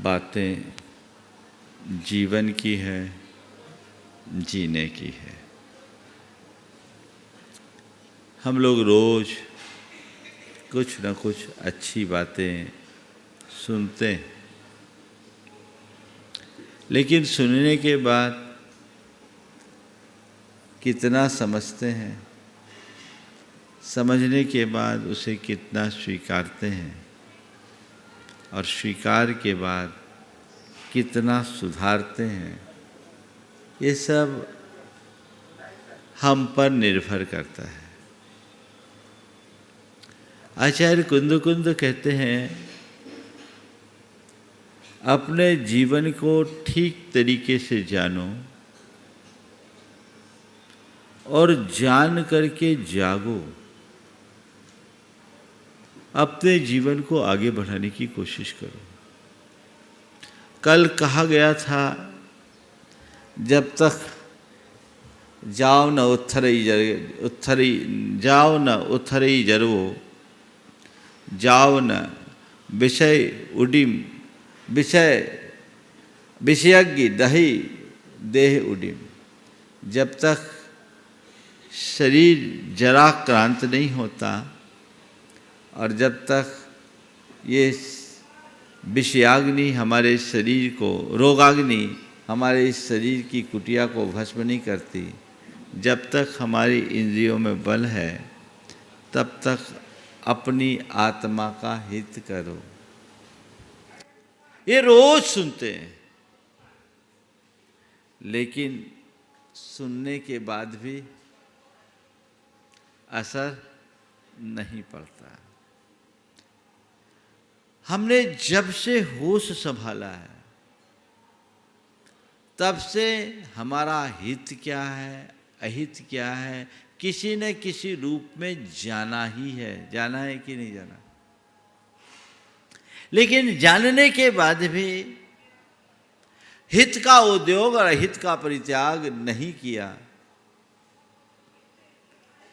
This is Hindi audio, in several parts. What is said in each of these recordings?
बातें जीवन की है, जीने की है। हम लोग रोज कुछ न कुछ अच्छी बातें सुनते हैं, लेकिन सुनने के बाद कितना समझते हैं, समझने के बाद उसे कितना स्वीकारते हैं और स्वीकार के बाद कितना सुधारते हैं, ये सब हम पर निर्भर करता है। आचार्य कुंद कहते हैं, अपने जीवन को ठीक तरीके से जानो और जान करके जागो। अपने जीवन को आगे बढ़ाने की कोशिश करो। कल कहा गया था, जब तक जाओ न उथरई जरवो, जाओ न विषयज्ञ दही देह उडिम। जब तक शरीर जराक्रांत नहीं होता और जब तक ये विषयाग्नि हमारे शरीर को, रोगाग्नि हमारे इस शरीर की कुटिया को भस्म नहीं करती, जब तक हमारी इंद्रियों में बल है, तब तक अपनी आत्मा का हित करो। ये रोज सुनते हैं, लेकिन सुनने के बाद भी असर नहीं पड़ता। हमने जब से होश संभाला है, तब से हमारा हित क्या है, अहित क्या है, किसी न किसी रूप में जाना ही है। जाना है कि नहीं जाना? लेकिन जानने के बाद भी हित का उद्योग और अहित का परित्याग नहीं किया,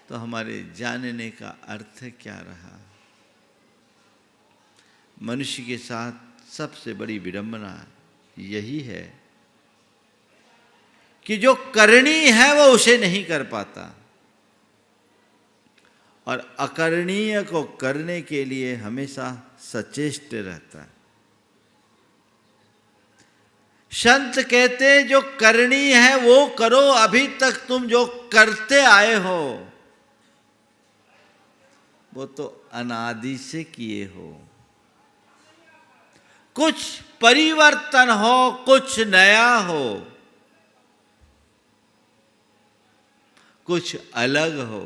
तो हमारे जानने का अर्थ क्या रहा? मनुष्य के साथ सबसे बड़ी विडंबना यही है कि जो करनी है वो उसे नहीं कर पाता और अकरणीय को करने के लिए हमेशा सचेष्ट रहता है। संत कहते हैं, जो करनी है वो करो। अभी तक तुम जो करते आए हो वो तो अनादि से किए हो। कुछ परिवर्तन हो, कुछ नया हो, कुछ अलग हो,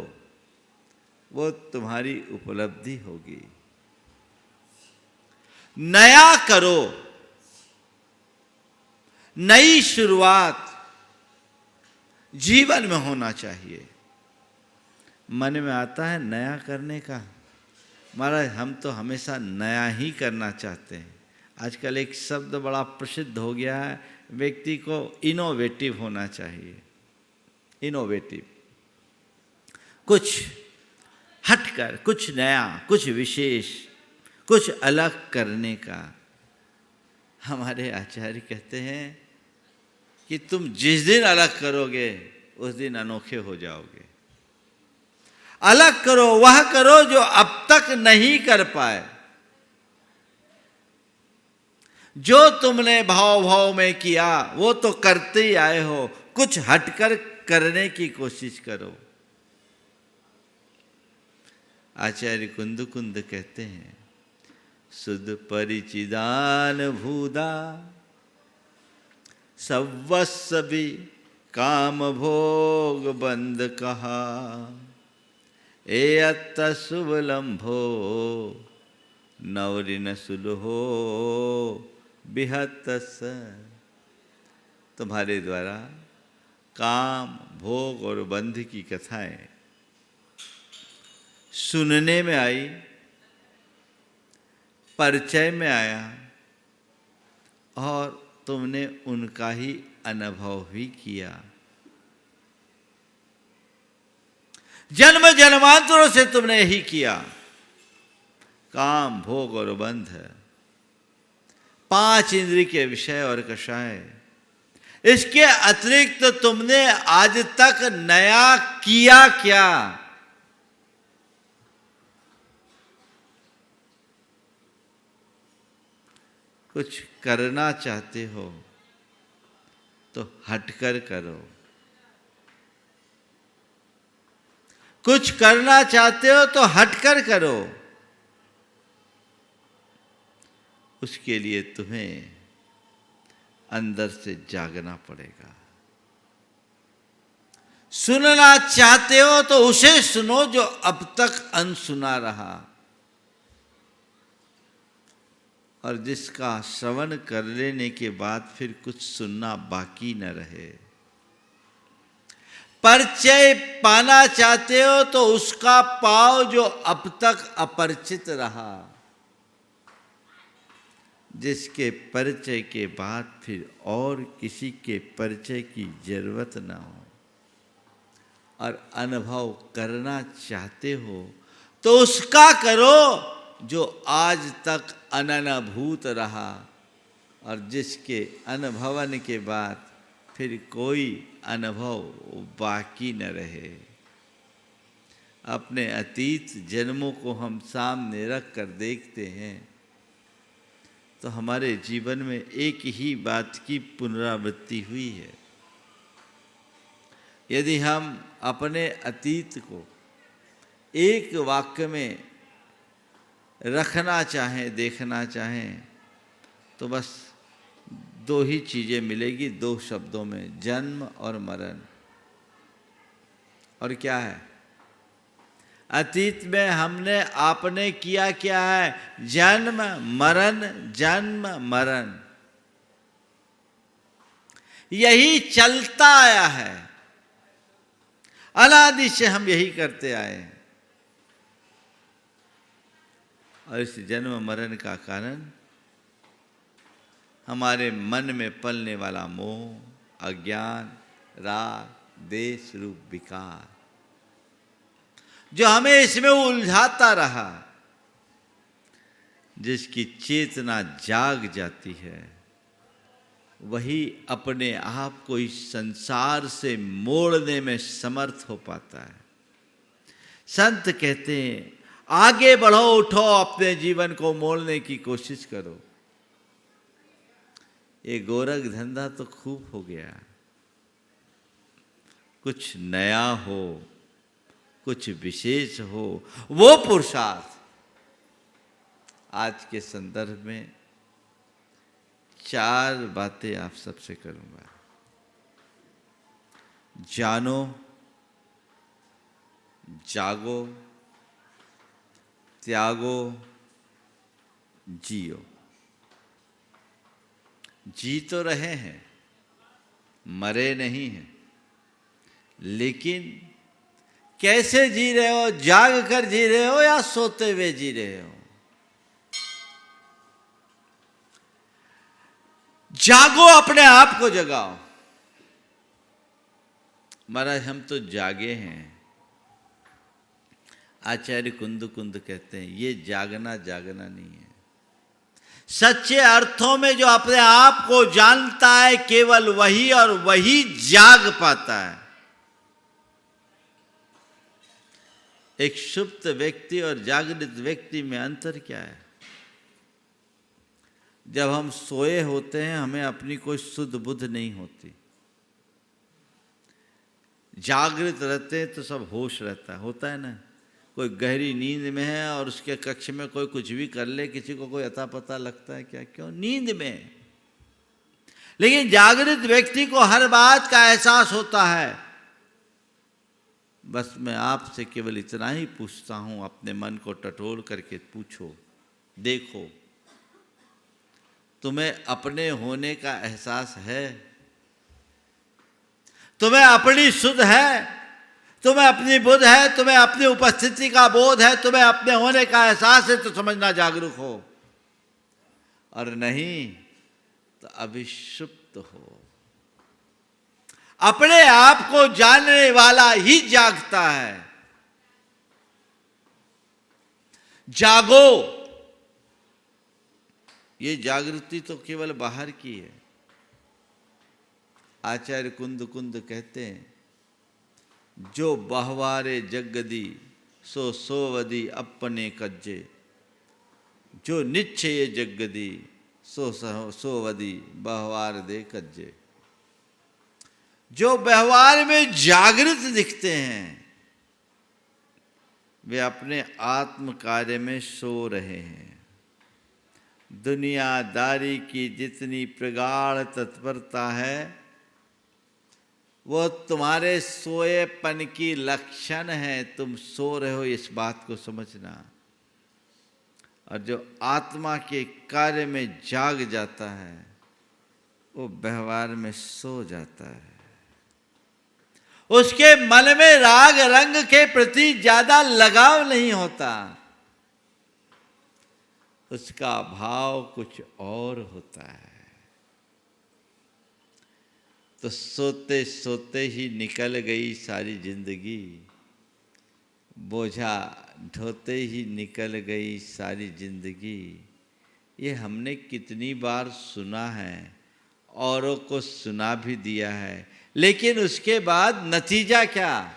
वो तुम्हारी उपलब्धि होगी। नया करो, नई शुरुआत जीवन में होना चाहिए। मन में आता है नया करने का, महाराज हम तो हमेशा नया ही करना चाहते हैं। आजकल एक शब्द बड़ा प्रसिद्ध हो गया है, व्यक्ति को इनोवेटिव होना चाहिए। इनोवेटिव, कुछ हटकर, कुछ नया, कुछ विशेष, कुछ अलग करने का। हमारे आचार्य कहते हैं कि तुम जिस दिन अलग करोगे उस दिन अनोखे हो जाओगे। अलग करो, वह करो जो अब तक नहीं कर पाए। जो तुमने भाव भाव में किया वो तो करते ही आए हो, कुछ हटकर करने की कोशिश करो। आचार्य कुंद कहते हैं, सुध परिचिदान भूदा सवस्वी काम भोग बंद कहा, ए अत्त शुभ लंभो नवरिन सुलहो बिहत स। तुम्हारे द्वारा काम, भोग और बंध की कथाएं सुनने में आई, परिचय में आया और तुमने उनका ही अनुभव भी किया। जन्म जन्मांतरों से तुमने यही किया, काम, भोग और बंध। 5 इंद्रिय के विषय और कषाय, इसके अतिरिक्त तुमने आज तक नया किया क्या? कुछ करना चाहते हो तो हटकर करो, कुछ करना चाहते हो तो हटकर करो। उसके लिए तुम्हें अंदर से जागना पड़ेगा। सुनना चाहते हो तो उसे सुनो जो अब तक अनसुना रहा, और जिसका श्रवण कर लेने के बाद फिर कुछ सुनना बाकी न रहे। परिचय पाना चाहते हो तो उसका पाओ जो अब तक अपरिचित रहा, जिसके परिचय के बाद फिर और किसी के परिचय की जरूरत ना हो। और अनुभव करना चाहते हो तो उसका करो जो आज तक अननुभूत रहा, और जिसके अनुभवन के बाद फिर कोई अनुभव बाकी न रहे। अपने अतीत जन्मों को हम सामने रख कर देखते हैं तो हमारे जीवन में एक ही बात की पुनरावृत्ति हुई है। यदि हम अपने अतीत को एक वाक्य में रखना चाहें, देखना चाहें, तो बस 2 ही चीज़ें मिलेगी 2 शब्दों में, जन्म और मरण। और क्या है? अतीत में हमने आपने किया क्या है? जन्म मरण, जन्म मरण, यही चलता आया है। अनादि से हम यही करते आए हैं। और इस जन्म मरण का कारण हमारे मन में पलने वाला मोह, अज्ञान, राग, देश रूप विकार, जो हमें इसमें उलझाता रहा। जिसकी चेतना जाग जाती है वही अपने आप को इस संसार से मोड़ने में समर्थ हो पाता है। संत कहते हैं आगे बढ़ो, उठो, अपने जीवन को मोड़ने की कोशिश करो। ये गोरख धंधा तो खूब हो गया। कुछ नया हो, कुछ विशेष हो, वो पुरुषार्थ। आज के संदर्भ में 4 बातें आप सबसे करूंगा। जानो, जागो, त्यागो, जियो। जी तो रहे हैं, मरे नहीं हैं, लेकिन कैसे जी रहे हो? जाग कर जी रहे हो या सोते हुए जी रहे हो? जागो, अपने आप को जगाओ। महाराज हम तो जागे हैं। आचार्य कुंद कहते हैं ये जागना जागना नहीं है। सच्चे अर्थों में जो अपने आप को जानता है केवल वही, और वही जाग पाता है। एक सुप्त व्यक्ति और जागृत व्यक्ति में अंतर क्या है? जब हम सोए होते हैं हमें अपनी कोई सुध बुध नहीं होती। जागृत रहते हैं तो सब होश रहता है, होता है ना। कोई गहरी नींद में है और उसके कक्ष में कोई कुछ भी कर ले, किसी को कोई अता पता लगता है क्या? क्यों? नींद में। लेकिन जागृत व्यक्ति को हर बात का एहसास होता है। बस मैं आपसे केवल इतना ही पूछता हूं, अपने मन को टटोल करके पूछो, देखो तुम्हें अपने होने का एहसास है? तुम्हें अपनी सुध है? तुम्हें अपनी बुध है? तुम्हें अपनी उपस्थिति का बोध है? तुम्हें अपने होने का एहसास है? तो समझना जागरूक हो, और नहीं तो अभिषुप्त हो। अपने आप को जानने वाला ही जागता है। जागो, ये जागृति तो केवल बाहर की है। आचार्य कुंद कुंद कहते हैं, जो बहवारे जगदी सो सोवदी अपने कज्जे, जो निश्चय जगदी सो सोवदी बहवार दे कज्जे। जो व्यवहार में जागृत दिखते हैं वे अपने आत्म कार्य में सो रहे हैं। दुनियादारी की जितनी प्रगाढ़ तत्परता है वो तुम्हारे सोएपन की लक्षण है। तुम सो रहे हो, इस बात को समझना। और जो आत्मा के कार्य में जाग जाता है वो व्यवहार में सो जाता है। उसके मन में राग रंग के प्रति ज्यादा लगाव नहीं होता, उसका भाव कुछ और होता है। तो सोते सोते ही निकल गई सारी जिंदगी, बोझा ढोते ही निकल गई सारी जिंदगी। ये हमने कितनी बार सुना है, औरों को सुना भी दिया है, लेकिन उसके बाद नतीजा क्या?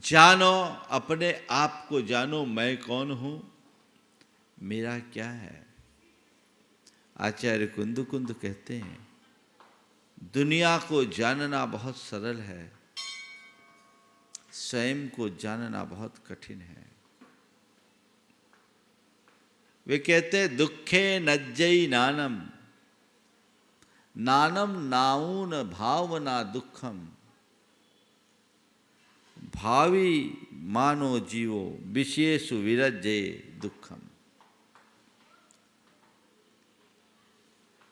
जानो, अपने आप को जानो, मैं कौन हूं, मेरा क्या है। आचार्य कुंद कुंद कहते हैं, दुनिया को जानना बहुत सरल है, स्वयं को जानना बहुत कठिन है। वे कहते हैं, दुखे नज्जई नानम, नानम नाऊन भावना दुखम, भावी मानो जीवो विशेषु विरज्ये दुखम।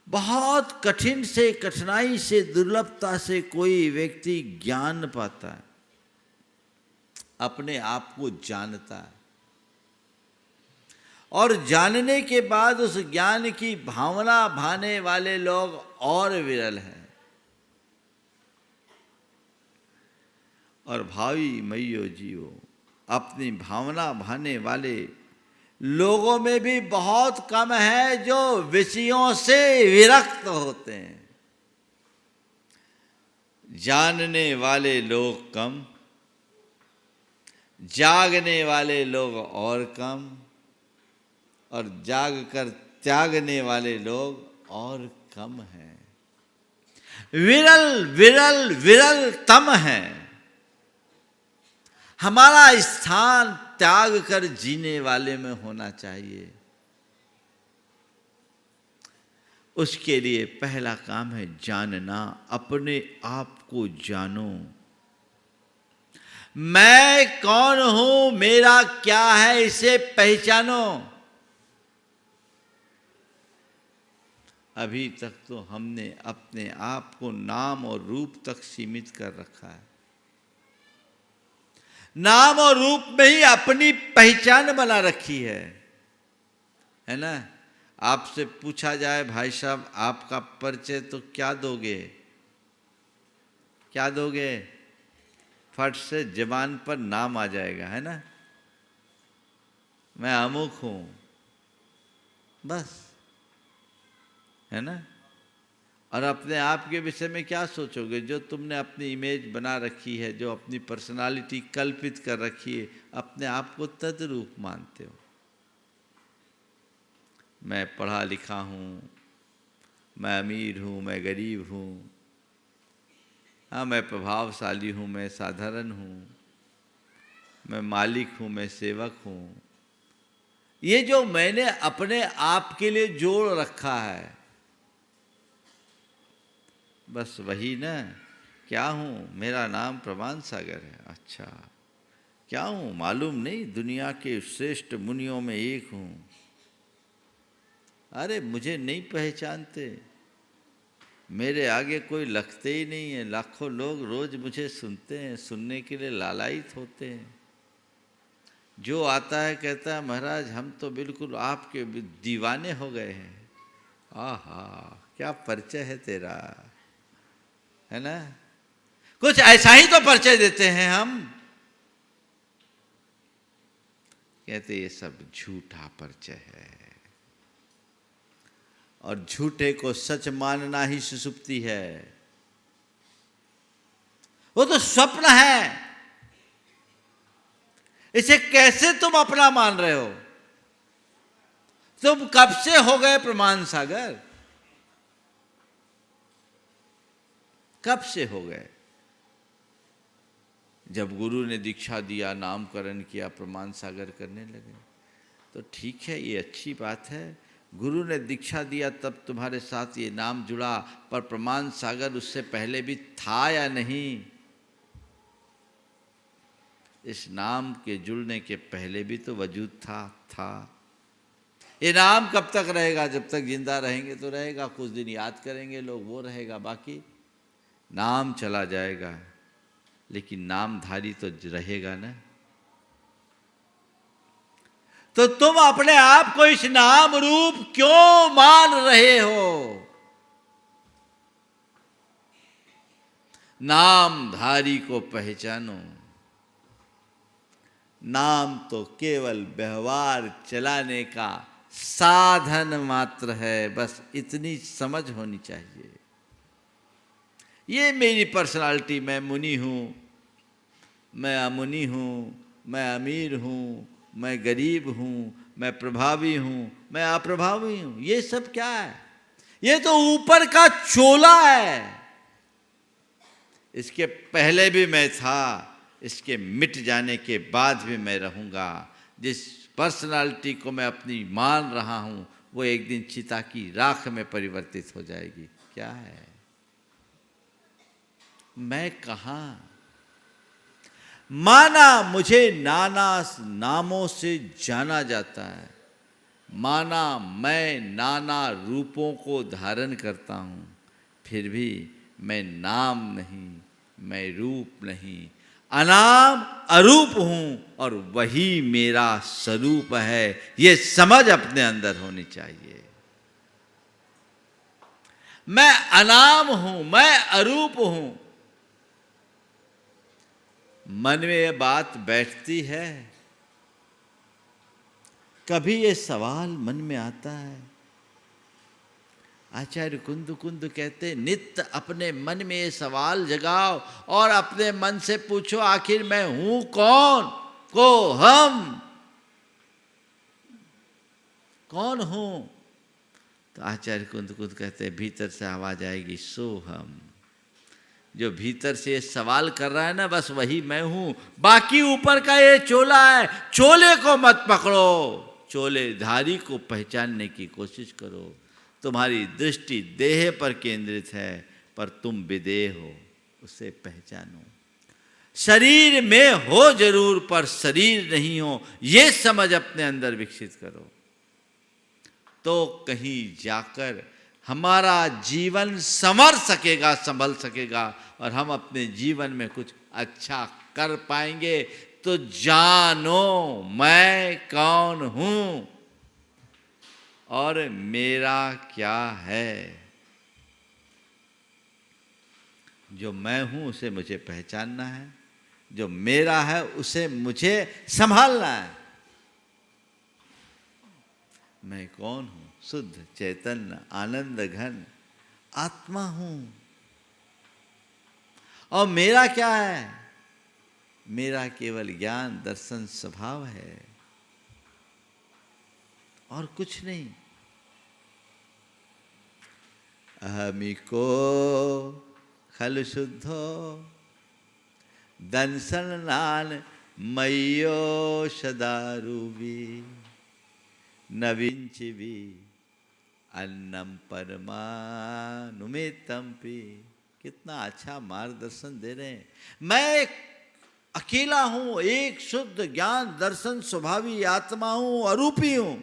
बहुत कठिन से, कठिनाई से, दुर्लभता से कोई व्यक्ति ज्ञान पाता है, अपने आप को जानता है, और जानने के बाद उस ज्ञान की भावना भाने वाले लोग और विरल हैं। और भावी मयो जीवो, अपनी भावना भाने वाले लोगों में भी बहुत कम है जो विषयों से विरक्त होते हैं। जानने वाले लोग कम, जागने वाले लोग और कम, और जाग कर त्यागने वाले लोग और कम हैं। विरल विरल विरल तम है। हमारा स्थान त्याग कर जीने वाले में होना चाहिए। उसके लिए पहला काम है जानना, अपने आप को जानो। मैं कौन हूं, मेरा क्या है, इसे पहचानो। अभी तक तो हमने अपने आप को नाम और रूप तक सीमित कर रखा है। नाम और रूप में ही अपनी पहचान बना रखी है ना। आपसे पूछा जाए, भाई साहब आपका परिचय, तो क्या दोगे? क्या दोगे? फट से जबान पर नाम आ जाएगा, है ना। मैं अमुक हूं, बस, है ना। और अपने आप के विषय में क्या सोचोगे? जो तुमने अपनी इमेज बना रखी है, जो अपनी पर्सनालिटी कल्पित कर रखी है, अपने आप को तद्रूप मानते हो। मैं पढ़ा लिखा हूँ, मैं अमीर हूँ, मैं गरीब हूँ, हाँ मैं प्रभावशाली हूँ, मैं साधारण हूँ, मैं मालिक हूँ, मैं सेवक हूँ। ये जो मैंने अपने आप के लिए जोड़ रखा है, बस वही ना। क्या हूँ? मेरा नाम प्रमाण सागर है। अच्छा, क्या हूँ मालूम नहीं, दुनिया के श्रेष्ठ मुनियों में एक हूँ। अरे मुझे नहीं पहचानते, मेरे आगे कोई लगते ही नहीं है। लाखों लोग रोज मुझे सुनते हैं, सुनने के लिए लालायित होते हैं। जो आता है कहता है, महाराज हम तो बिल्कुल आपके दीवाने हो गए हैं। आहा, क्या परिचय है तेरा, है ना। कुछ ऐसा ही तो परिचय देते हैं हम। कहते ये सब झूठा परिचय है। और झूठे को सच मानना ही सुसुप्ति है। वो तो स्वप्न है, इसे कैसे तुम अपना मान रहे हो? तुम कब से हो गए प्रमाण सागर? कब से हो गए? जब गुरु ने दीक्षा दिया, नामकरण किया, प्रमाण सागर करने लगे। तो ठीक है, ये अच्छी बात है, गुरु ने दीक्षा दिया तब तुम्हारे साथ ये नाम जुड़ा, पर प्रमाण सागर उससे पहले भी था या नहीं? इस नाम के जुड़ने के पहले भी तो वजूद था। ये नाम कब तक रहेगा? जब तक जिंदा रहेंगे तो रहेगा, कुछ दिन याद करेंगे लोग, वो रहेगा, बाकी नाम चला जाएगा, लेकिन नामधारी तो रहेगा ना। तो तुम अपने आप को इस नाम रूप क्यों मान रहे हो? नामधारी को पहचानो। नाम तो केवल व्यवहार चलाने का साधन मात्र है, बस इतनी समझ होनी चाहिए। ये मेरी पर्सनालिटी, मैं मुनि हूँ, मैं अमुनि हूँ, मैं अमीर हूँ, मैं गरीब हूँ, मैं प्रभावी हूँ, मैं अप्रभावी हूँ, ये सब क्या है? ये तो ऊपर का चोला है। इसके पहले भी मैं था, इसके मिट जाने के बाद भी मैं रहूँगा। जिस पर्सनालिटी को मैं अपनी मान रहा हूँ, वो एक दिन चिता की राख में परिवर्तित हो जाएगी। क्या है? मैं कहाँ? माना मुझे नाना नामों से जाना जाता है, माना मैं नाना रूपों को धारण करता हूँ, फिर भी मैं नाम नहीं, मैं रूप नहीं, अनाम अरूप हूँ और वही मेरा स्वरूप है। ये समझ अपने अंदर होनी चाहिए। मैं अनाम हूँ, मैं अरूप हूँ। मन में ये बात बैठती है? कभी ये सवाल मन में आता है? आचार्य कुंद कहते, नित्य अपने मन में ये सवाल जगाओ और अपने मन से पूछो, आखिर मैं हूं कौन? को हम कौन हूं? तो आचार्य कुंद कहते, भीतर से आवाज आएगी, सो हम। जो भीतर से ये सवाल कर रहा है ना, बस वही मैं हूं। बाकी ऊपर का ये चोला है, चोले को मत पकड़ो, चोले धारी को पहचानने की कोशिश करो। तुम्हारी दृष्टि देह पर केंद्रित है, पर तुम विदेह हो, उसे पहचानो। शरीर में हो जरूर, पर शरीर नहीं हो, ये समझ अपने अंदर विकसित करो। तो कहीं जाकर हमारा जीवन संवर सकेगा, संभल सकेगा, और हम अपने जीवन में कुछ अच्छा कर पाएंगे। तो जानो मैं कौन हूं और मेरा क्या है। जो मैं हूं उसे मुझे पहचानना है, जो मेरा है उसे मुझे संभालना है। मैं कौन हूं? शुद्ध चैतन्य आनंद घन आत्मा हूं। और मेरा क्या है? मेरा केवल ज्ञान दर्शन स्वभाव है और कुछ नहीं। अहमिको खल शुद्धो दंसन नान मयो सदारूबी नविंच भी अन्नम परमानुमितम पी। कितना अच्छा मार्गदर्शन दे रहे हैं। मैं अकेला हूं, एक शुद्ध ज्ञान दर्शन स्वभावी आत्मा हूं, अरूपी हूं।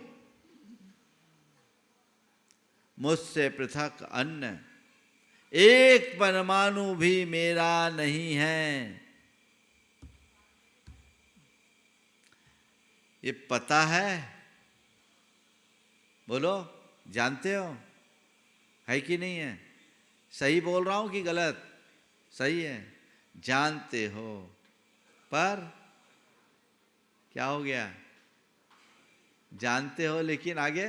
मुझसे पृथक अन्य एक परमाणु भी मेरा नहीं है। ये पता है? बोलो, जानते हो है कि नहीं है? सही बोल रहा हूं कि गलत? सही है, जानते हो, पर क्या हो गया? जानते हो लेकिन आगे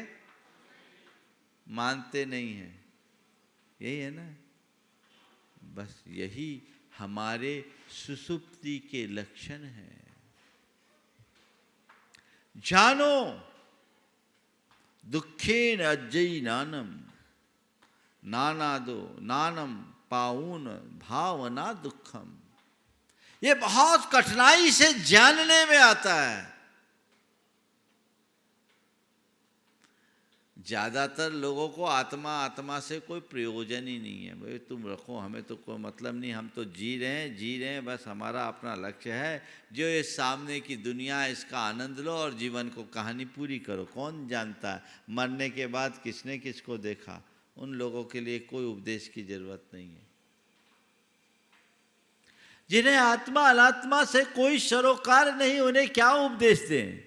मानते नहीं हैं। यही है ना, बस यही हमारे सुसुप्ति के लक्षण हैं। जानो दुखेन अज्जयी नानम, नानादो नानम पाऊन भावना दुखम। ये बहुत कठिनाई से जानने में आता है। ज्यादातर लोगों को आत्मा आत्मा से कोई प्रयोजन ही नहीं है। भाई तुम रखो, हमें तो कोई मतलब नहीं, हम तो जी रहे हैं, बस हमारा अपना लक्ष्य है। जो ये सामने की दुनिया है इसका आनंद लो और जीवन को कहानी पूरी करो। कौन जानता है मरने के बाद किसने किसको देखा? उन लोगों के लिए कोई उपदेश की जरूरत नहीं है। जिन्हें आत्मा अनात्मा से कोई सरोकार नहीं, उन्हें क्या उपदेश दें?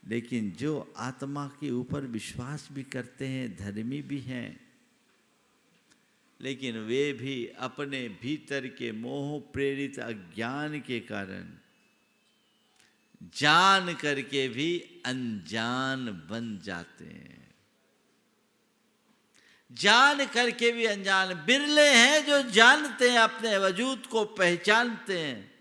लेकिन जो आत्मा के ऊपर विश्वास भी करते हैं, धर्मी भी हैं, लेकिन वे भी अपने भीतर के मोह प्रेरित अज्ञान के कारण जान करके भी अनजान बन जाते हैं। जान करके भी अनजान। बिरले हैं जो जानते हैं, अपने वजूद को पहचानते हैं,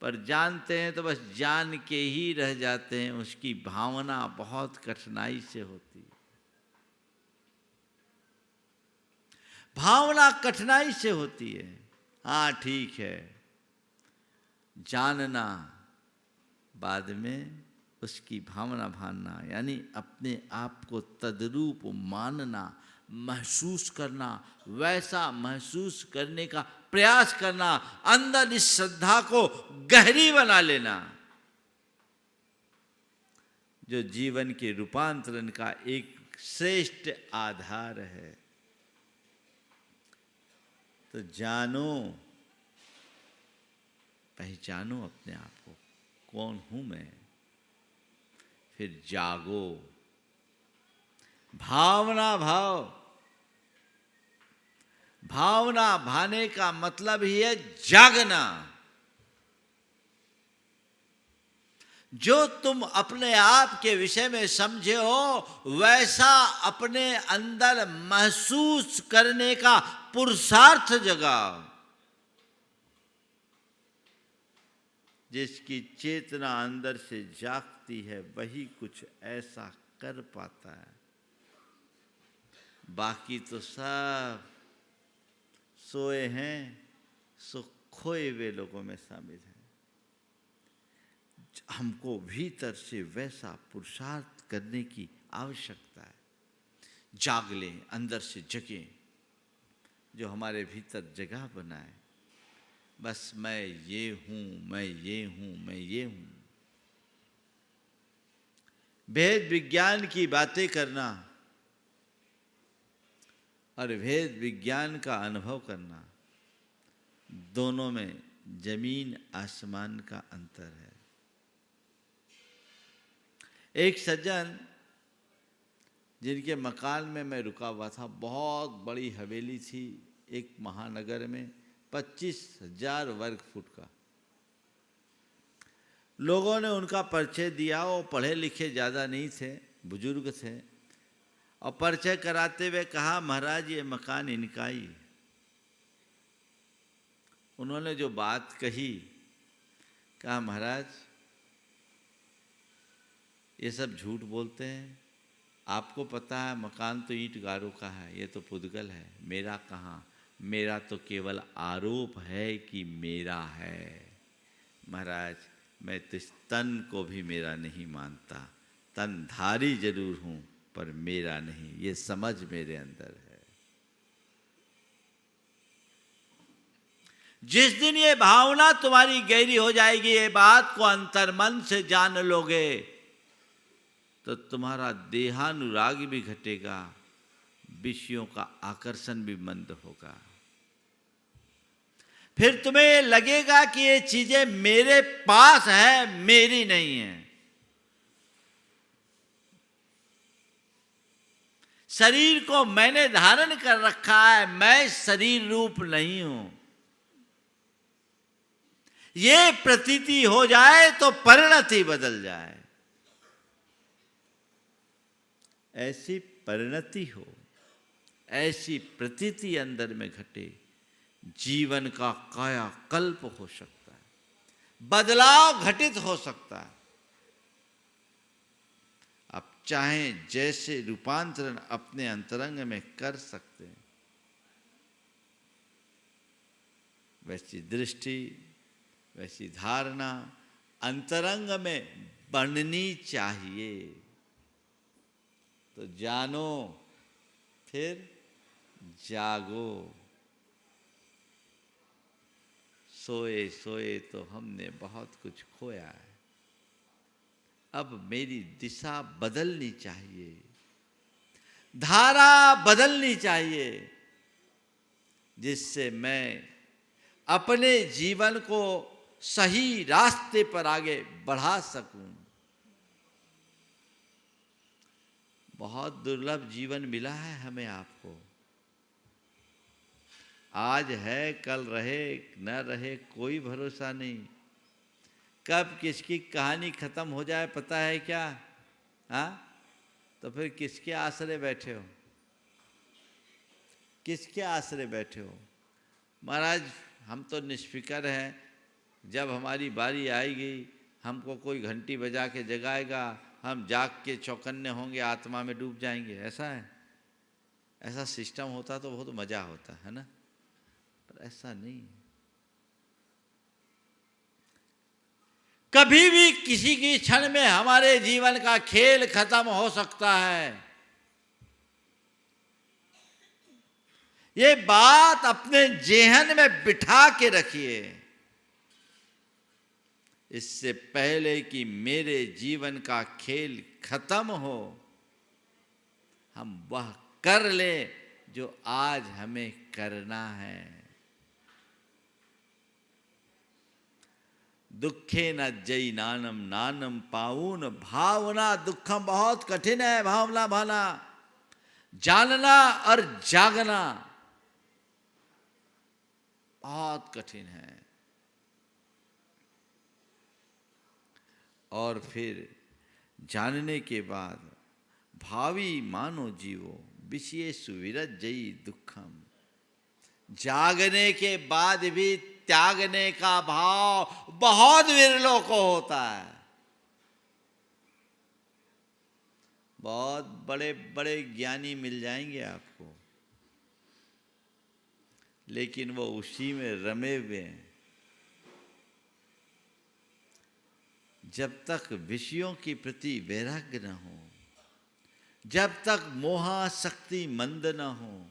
पर जानते हैं तो बस जान के ही रह जाते हैं। उसकी भावना बहुत कठिनाई से होती है। भावना कठिनाई से होती है। हाँ ठीक है, जानना, बाद में उसकी भावना भानना, यानी अपने आप को तद्रूप मानना, महसूस करना, वैसा महसूस करने का प्रयास करना, अंदर इस श्रद्धा को गहरी बना लेना, जो जीवन के रूपांतरण का एक श्रेष्ठ आधार है। तो जानो, पहचानो अपने आप को, कौन हूं मैं। फिर जागो, भावना भाव। भावना भाने का मतलब ही है जागना। जो तुम अपने आप के विषय में समझे हो वैसा अपने अंदर महसूस करने का पुरुषार्थ जगाओ। जिसकी चेतना अंदर से जागती है वही कुछ ऐसा कर पाता है। बाकी तो सब सोए हैं, सो खोए हुए लोगों में शामिल हैं। हमको भीतर से वैसा पुरुषार्थ करने की आवश्यकता है। जाग लें, अंदर से जगें, जो हमारे भीतर जगह बनाए। बस मैं ये हूं, मैं ये हूं, मैं ये हूं। भेद विज्ञान की बातें करना और भेद विज्ञान का अनुभव करना, दोनों में जमीन आसमान का अंतर है। एक सज्जन जिनके मकान में मैं रुका हुआ था, बहुत बड़ी हवेली थी एक महानगर में, 25,000 वर्ग फुट का। लोगों ने उनका परिचय दिया। वो पढ़े लिखे ज़्यादा नहीं थे, बुजुर्ग थे, और परिचय कराते हुए कहा, महाराज ये मकान इनका ही। उन्होंने जो बात कही, कहा महाराज ये सब झूठ बोलते हैं। आपको पता है मकान तो ईंट गारों का है, ये तो पुद्गल है। मेरा कहाँ? मेरा तो केवल आरोप है कि मेरा है। महाराज मैं तो इस तन को भी मेरा नहीं मानता। तनधारी जरूर हूँ पर मेरा नहीं, ये समझ मेरे अंदर है। जिस दिन ये भावना तुम्हारी गहरी हो जाएगी, ये बात को अंतर्मन से जान लोगे, तो तुम्हारा देहानुराग भी घटेगा, विषयों का आकर्षण भी मंद होगा। फिर तुम्हें लगेगा कि ये चीजें मेरे पास है, मेरी नहीं है। शरीर को मैंने धारण कर रखा है, मैं शरीर रूप नहीं हूं। ये प्रतीति हो जाए तो परिणति बदल जाए। ऐसी परिणति हो, ऐसी प्रतीति अंदर में घटे, जीवन का कायाकल्प हो सकता है, बदलाव घटित हो सकता है। आप चाहें जैसे रूपांतरण अपने अंतरंग में कर सकते हैं, वैसी दृष्टि, वैसी धारणा अंतरंग में बननी चाहिए। तो जानो फिर जागो। सोए सोए तो हमने बहुत कुछ खोया है, अब मेरी दिशा बदलनी चाहिए, धारा बदलनी चाहिए, जिससे मैं अपने जीवन को सही रास्ते पर आगे बढ़ा सकूं। बहुत दुर्लभ जीवन मिला है हमें आपको। आज है, कल रहे न रहे कोई भरोसा नहीं। कब किसकी कहानी खत्म हो जाए पता है क्या? हाँ, तो फिर किसके आसरे बैठे हो? किसके आसरे बैठे हो? महाराज हम तो निष्फिकर हैं, जब हमारी बारी आएगी हमको कोई घंटी बजा के जगाएगा, हम जाग के चौकन्ने होंगे, आत्मा में डूब जाएंगे। ऐसा है? ऐसा सिस्टम होता तो बहुत मजा होता है ना, पर ऐसा नहीं। कभी भी किसी की क्षण में हमारे जीवन का खेल खत्म हो सकता है। ये बात अपने जेहन में बिठा के रखिए। इससे पहले कि मेरे जीवन का खेल खत्म हो, हम वह कर ले जो आज हमें करना है। दुखे न जई नानम नानम पाऊन भावना। दुखम बहुत कठिन है, भावना भाना, जानना और जागना बहुत कठिन है। और फिर जानने के बाद भावी मानो जीवो विशेषु विरज जई दुखम। जागने के बाद भी त्यागने का भाव बहुत विरलों को होता है। बहुत बड़े बड़े ज्ञानी मिल जाएंगे आपको, लेकिन वो उसी में रमे हुए हैं। जब तक विषयों के प्रति वैराग्य न हो, जब तक मोहासक्ति मंद न हो,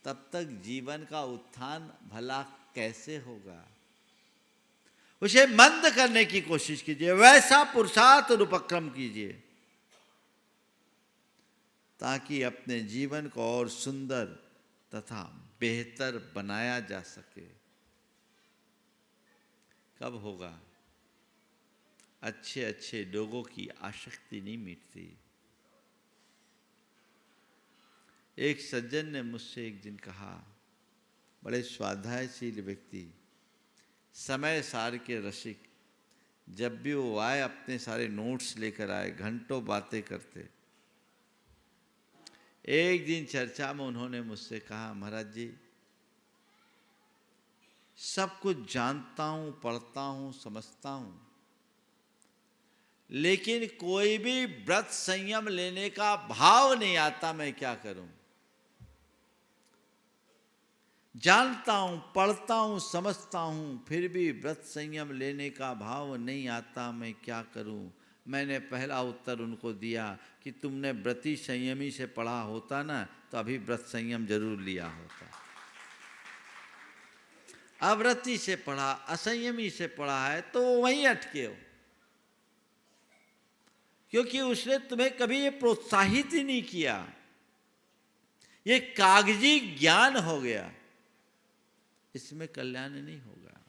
तब तक जीवन का उत्थान भला कैसे होगा? उसे मंद करने की कोशिश कीजिए, वैसा पुरुषार्थ और उपक्रम कीजिए ताकि अपने जीवन को और सुंदर तथा बेहतर बनाया जा सके। कब होगा? अच्छे अच्छे लोगों की आसक्ति नहीं मिटती। एक सज्जन ने मुझसे एक दिन कहा, बड़े स्वाध्यायशील व्यक्ति, समय सार के रसिक, जब भी वो आए अपने सारे नोट्स लेकर आए, घंटों बातें करते। एक दिन चर्चा में उन्होंने मुझसे कहा, महाराज जी सब कुछ जानता हूं, पढ़ता हूं, समझता हूं, लेकिन कोई भी व्रत संयम लेने का भाव नहीं आता, मैं क्या करूं? जानता हूं, पढ़ता हूं, समझता हूं, फिर भी व्रत संयम लेने का भाव नहीं आता, मैं क्या करूं? मैंने पहला उत्तर उनको दिया कि तुमने व्रती संयमी से पढ़ा होता ना, तो अभी व्रत संयम जरूर लिया होता। अव्रती से पढ़ा, असंयमी से पढ़ा है तो वहीं अटके हो, क्योंकि उसने तुम्हें कभी ये प्रोत्साहित ही नहीं किया। ये कागजी ज्ञान हो गया, इसमें कल्याण नहीं होगा।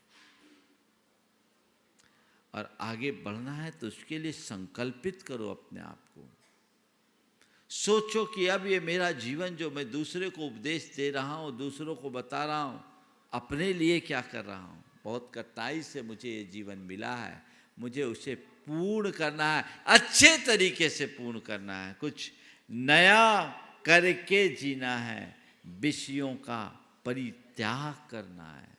और आगे बढ़ना है तो उसके लिए संकल्पित करो अपने आप को। सोचो कि अब ये मेरा जीवन जो मैं दूसरे को उपदेश दे रहा हूं, दूसरों को बता रहा हूं, अपने लिए क्या कर रहा हूं? बहुत कठिनाई से मुझे ये जीवन मिला है, मुझे उसे पूर्ण करना है, अच्छे तरीके से पूर्ण करना है। कुछ नया करके जीना है, विषयों का परित्याग करना है।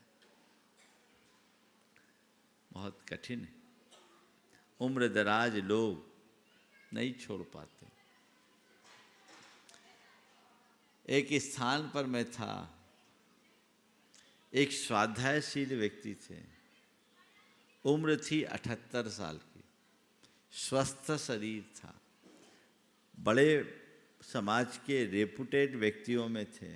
बहुत कठिन है, उम्र दराज लोग नहीं छोड़ पाते। एक स्थान पर मैं था, एक स्वाध्यायशील व्यक्ति थे, उम्र थी 78 साल की, स्वस्थ शरीर था, बड़े समाज के रेपुटेड व्यक्तियों में थे।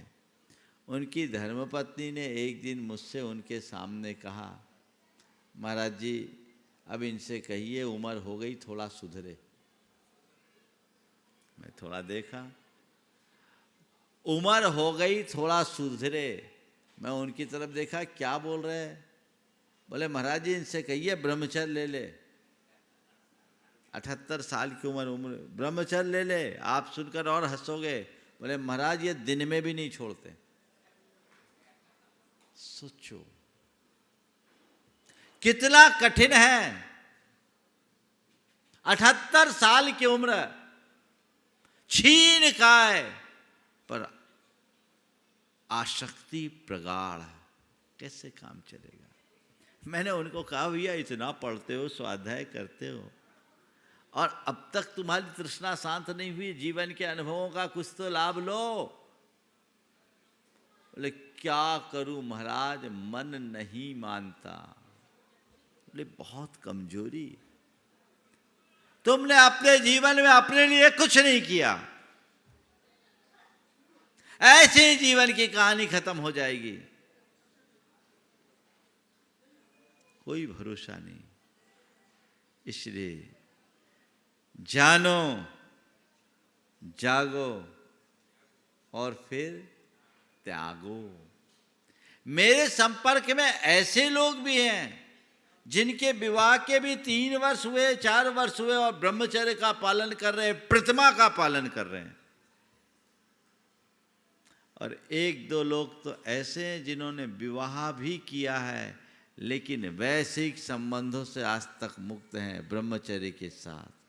उनकी धर्मपत्नी ने एक दिन मुझसे उनके सामने कहा, महाराज जी अब इनसे कहिए उम्र हो गई, थोड़ा सुधरे। मैं थोड़ा देखा, उम्र हो गई थोड़ा सुधरे। मैं उनकी तरफ देखा, क्या बोल रहे हैं? बोले महाराज जी इनसे कहिए ब्रह्मचर्य ले ले, 78 साल की उम्र ब्रह्मचर्य ले ले। आप सुनकर और हंसोगे। बोले महाराज ये दिन में भी नहीं छोड़ते। सोचो कितना कठिन है। 78 साल की उम्र, छीन काय पर आसक्ति प्रगाढ़, कैसे काम चलेगा? मैंने उनको कहा भैया इतना पढ़ते हो, स्वाध्याय करते हो, और अब तक तुम्हारी तृष्णा शांत नहीं हुई, जीवन के अनुभवों का कुछ तो लाभ लो। बोले क्या करूं महाराज, मन नहीं मानता। बोले बहुत कमजोरी, तुमने अपने जीवन में अपने लिए कुछ नहीं किया, ऐसे ही जीवन की कहानी खत्म हो जाएगी, कोई भरोसा नहीं। इसलिए जानो, जागो और फिर त्यागो। मेरे संपर्क में ऐसे लोग भी हैं जिनके विवाह के भी 3 वर्ष हुए, 4 वर्ष हुए और ब्रह्मचर्य का पालन कर रहे हैं, प्रतिमा का पालन कर रहे हैं। और 1-2 लोग तो ऐसे हैं जिन्होंने विवाह भी किया है लेकिन वैश्विक संबंधों से आज तक मुक्त हैं, ब्रह्मचर्य के साथ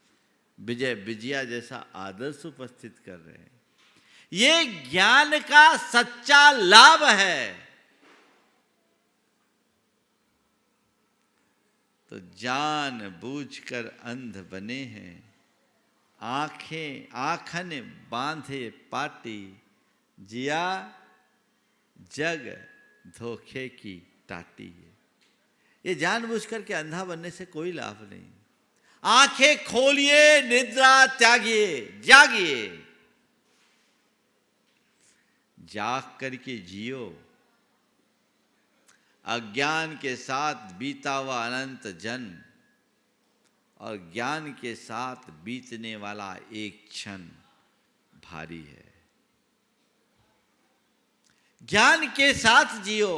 विजया जैसा आदर्श उपस्थित कर रहे हैं। ये ज्ञान का सच्चा लाभ है। तो जान बूझकर अंध बने हैं, आंखन बांधे पाटी, जिया जग धोखे की टाटी है। ये जानबूझकर के अंधा बनने से कोई लाभ नहीं। आंखें खोलिए, निद्रा त्यागिए, जागिए, जाग करके जियो। अज्ञान के साथ बीता हुआ अनंत जन्म और ज्ञान के साथ बीतने वाला एक क्षण भारी है। ज्ञान के साथ जियो,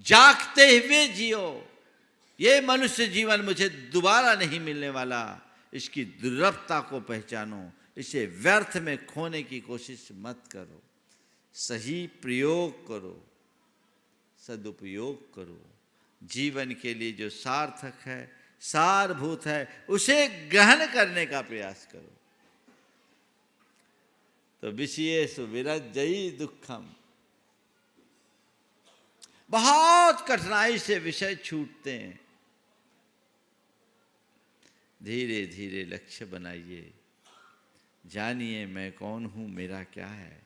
जागते हुए जियो। ये मनुष्य जीवन मुझे दोबारा नहीं मिलने वाला, इसकी दुर्लभता को पहचानो, इसे व्यर्थ में खोने की कोशिश मत करो। सही प्रयोग करो, सदुपयोग करो। जीवन के लिए जो सार्थक है, सारभूत है, उसे ग्रहण करने का प्रयास करो। तो विषयेषु विरज्यई दुःखम, बहुत कठिनाई से विषय छूटते हैं। धीरे धीरे लक्ष्य बनाइए, जानिए मैं कौन हूं, मेरा क्या है।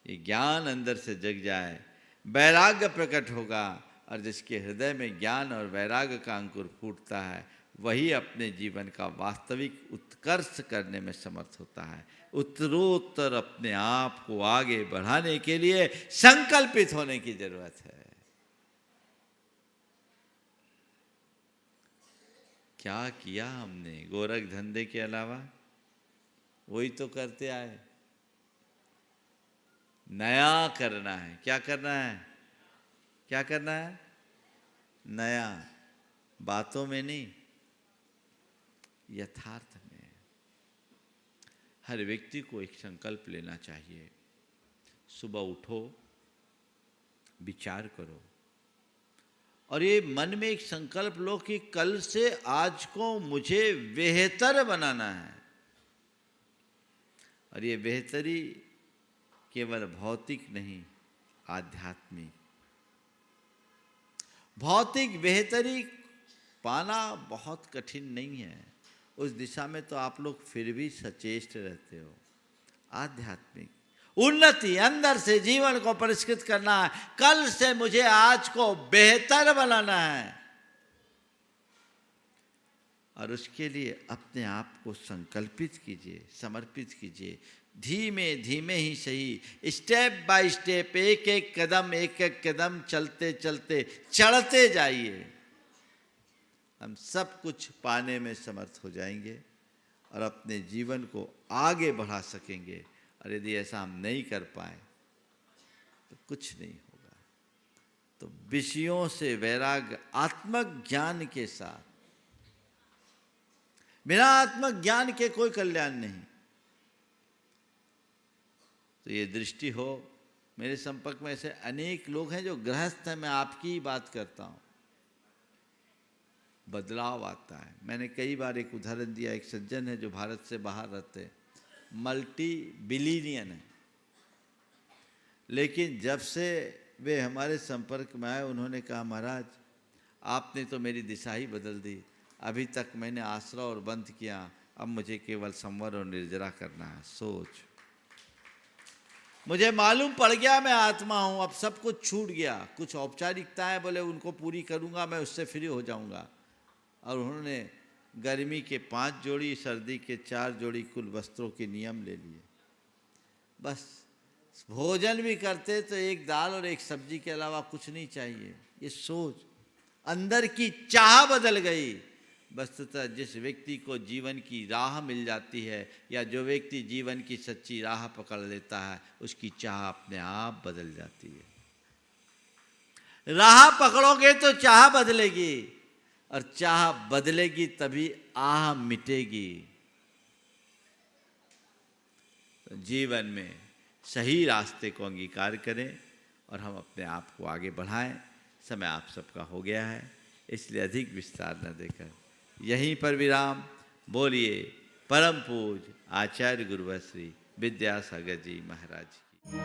ये ज्ञान अंदर से जग जाए, वैराग्य प्रकट होगा, और जिसके हृदय में ज्ञान और वैराग्य का अंकुर फूटता है वही अपने जीवन का वास्तविक उत्कर्ष करने में समर्थ होता है। उत्तरोत्तर अपने आप को आगे बढ़ाने के लिए संकल्पित होने की जरूरत है। क्या किया हमने गोरख धंधे के अलावा? वही तो करते आए। नया करना है। क्या करना है? क्या करना है? नया, बातों में नहीं, यथार्थ में। हर व्यक्ति को एक संकल्प लेना चाहिए। सुबह उठो, विचार करो, और ये मन में एक संकल्प लो कि कल से आज को मुझे बेहतर बनाना है। और ये बेहतरी केवल भौतिक नहीं, आध्यात्मिक। भौतिक बेहतरी पाना बहुत कठिन नहीं है, उस दिशा में तो आप लोग फिर भी सचेष्ट रहते हो। आध्यात्मिक उन्नति, अंदर से जीवन को परिष्कृत करना है। कल से मुझे आज को बेहतर बनाना है, और उसके लिए अपने आप को संकल्पित कीजिए, समर्पित कीजिए। धीमे धीमे ही सही, स्टेप बाय स्टेप, एक एक कदम चलते चलते चढ़ते जाइए। हम सब कुछ पाने में समर्थ हो जाएंगे और अपने जीवन को आगे बढ़ा सकेंगे। और यदि ऐसा हम नहीं कर पाए तो कुछ नहीं होगा। तो विषयों से वैराग्य, आत्मक ज्ञान के साथ, बिना आत्मक ज्ञान के कोई कल्याण नहीं। तो ये दृष्टि हो। मेरे संपर्क में ऐसे अनेक लोग हैं जो गृहस्थ हैं, मैं आपकी ही बात करता हूँ। बदलाव आता है। मैंने कई बार एक उदाहरण दिया, एक सज्जन है जो भारत से बाहर रहते हैं, मल्टी बिलियनियन है, लेकिन जब से वे हमारे संपर्क में आए उन्होंने कहा, महाराज आपने तो मेरी दिशा ही बदल दी। अभी तक मैंने आसरा और बंद किया, अब मुझे केवल संवर और निर्जरा करना है। सोच, मुझे मालूम पड़ गया मैं आत्मा हूँ, अब सब कुछ छूट गया। कुछ औपचारिकताएं बोले उनको पूरी करूँगा, मैं उससे फ्री हो जाऊँगा। और उन्होंने गर्मी के 5 जोड़ी, सर्दी के 4 जोड़ी कुल वस्त्रों के नियम ले लिए। बस भोजन भी करते तो एक दाल और एक सब्जी के अलावा कुछ नहीं चाहिए। ये सोच, अंदर की चाह बदल गई। वस्तुतः जिस व्यक्ति को जीवन की राह मिल जाती है, या जो व्यक्ति जीवन की सच्ची राह पकड़ लेता है, उसकी चाह अपने आप बदल जाती है। राह पकड़ोगे तो चाह बदलेगी, और चाह बदलेगी तभी आह मिटेगी। तो जीवन में सही रास्ते को अंगीकार करें और हम अपने आप को आगे बढ़ाएं। समय आप सबका हो गया है, इसलिए अधिक विस्तार न देकर यहीं पर विराम। बोलिए परम पूज्य आचार्य गुरुवर श्री विद्यासागर जी महाराज की।